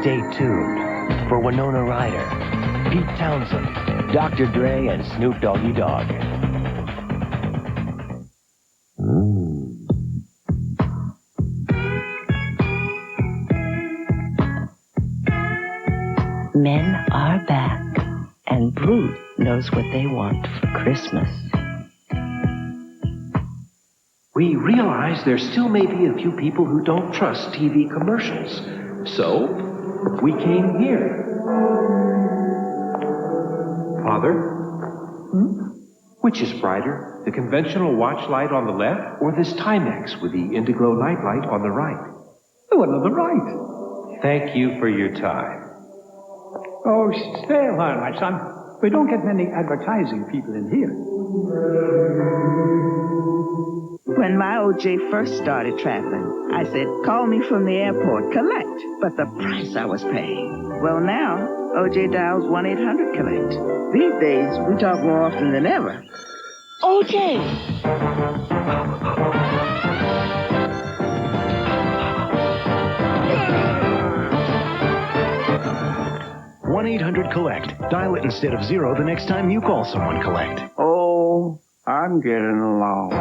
Stay tuned for Winona Ryder, Pete Townsend, Dr. Dre, and Snoop Doggy Dogg. Men are back, and Ruth knows what they want for Christmas. We realize there still may be a few people who don't trust TV commercials. So, we came here. Father? Which is brighter, the conventional watch light on the left, or this Timex with the Indiglo night light on the right? The one on the right. Thank you for your time. Oh, stay a while, my son. We don't get many advertising people in here. When my OJ first started traveling, I said, call me from the airport, collect. But the price I was paying. Well, now, OJ dials 1-800-COLLECT. These days, we talk more often than ever. OJ! 1-800-COLLECT. Dial it instead of 0 the next time you call someone collect. Oh, I'm getting along.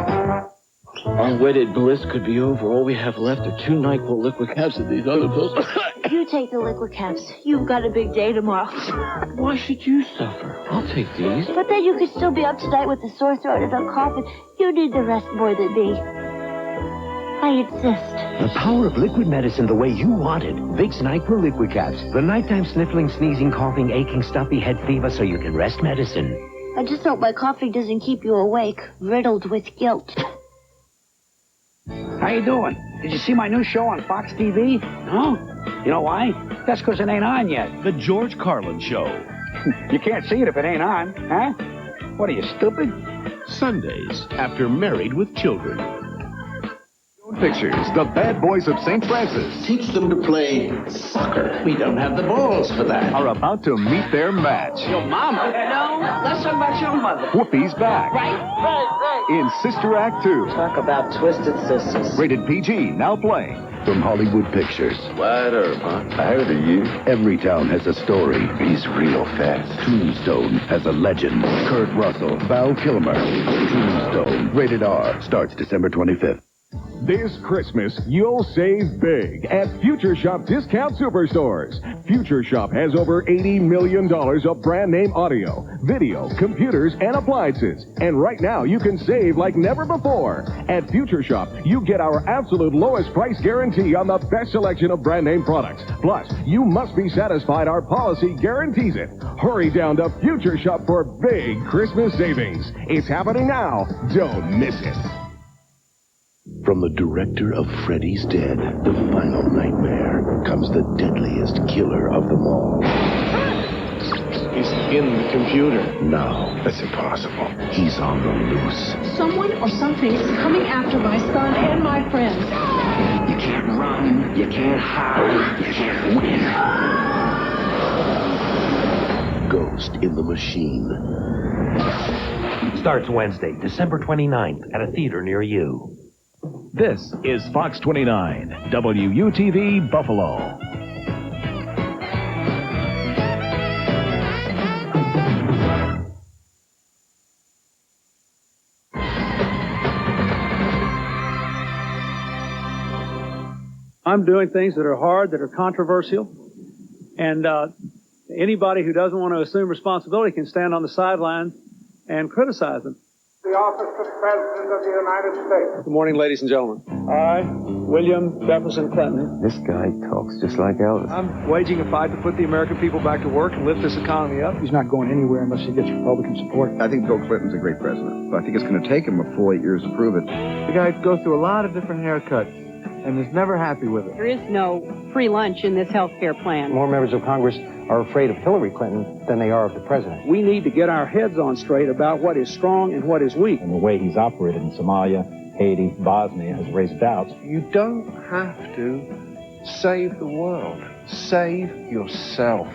Our wedded bliss could be over. All we have left are 2 NyQuil liquid caps of these other pills. You take the liquid caps. You've got a big day tomorrow. Why should you suffer? I'll take these. But then you could still be up tonight with a sore throat and a cough, and you need the rest more than me. I insist. The power of liquid medicine the way you want it. Vicks NyQuil liquid caps. The nighttime sniffling, sneezing, coughing, aching, stuffy head fever so you can rest medicine. I just hope my coughing doesn't keep you awake, riddled with guilt. How you doing? Did you see my new show on Fox TV? No? You know why? That's because it ain't on yet. The George Carlin Show. You can't see it if it ain't on, huh? What are you, stupid? Sundays after Married with Children. Pictures, the bad boys of St. Francis. Teach them to play soccer. We don't have the balls for that. Are about to meet their match. Your mama? No, let's talk about your mother. Whoopi's back. Right. In Sister Act 2. Talk about twisted sisters. Rated PG, now playing. From Hollywood Pictures. Wide Earp, huh? I heard of you. Every town has a story. He's real fast. Tombstone has a legend. Kurt Russell, Val Kilmer. Tombstone, rated R, starts December 25th. This Christmas, you'll save big at Future Shop Discount Superstores. Future Shop has over $80 million of brand name audio, video, computers, and appliances. And right now, you can save like never before. At Future Shop, you get our absolute lowest price guarantee on the best selection of brand name products. Plus, you must be satisfied our policy guarantees it. Hurry down to Future Shop for big Christmas savings. It's happening now. Don't miss it. From the director of Freddy's Dead, The Final Nightmare, comes the deadliest killer of them all. He's in the computer. Now, That's impossible. he's on the loose. Someone or something is coming after my son and my friends. You can't run. You can't hide. You can't win. Ghost in the Machine. Starts Wednesday, December 29th at a theater near you. This is Fox 29, WUTV Buffalo. I'm doing things that are hard, that are controversial, and anybody who doesn't want to assume responsibility can stand on the sidelines and criticize them. The office of President of the United States. Good morning, ladies and gentlemen. I, William Jefferson Clinton. This guy talks just like Elvis. I'm waging a fight to put the American people back to work and lift this economy up. He's not going anywhere unless he gets Republican support. I think Bill Clinton's a great president, but I think it's going to take him a full 8 years to prove it. The guy goes through a lot of different haircuts and is never happy with it. There is no free lunch in this health care plan. More members of Congress are afraid of Hillary Clinton than they are of the president. We need to get our heads on straight about what is strong and what is weak. And the way he's operated in Somalia, Haiti, Bosnia has raised doubts. You don't have to save the world. Save yourself.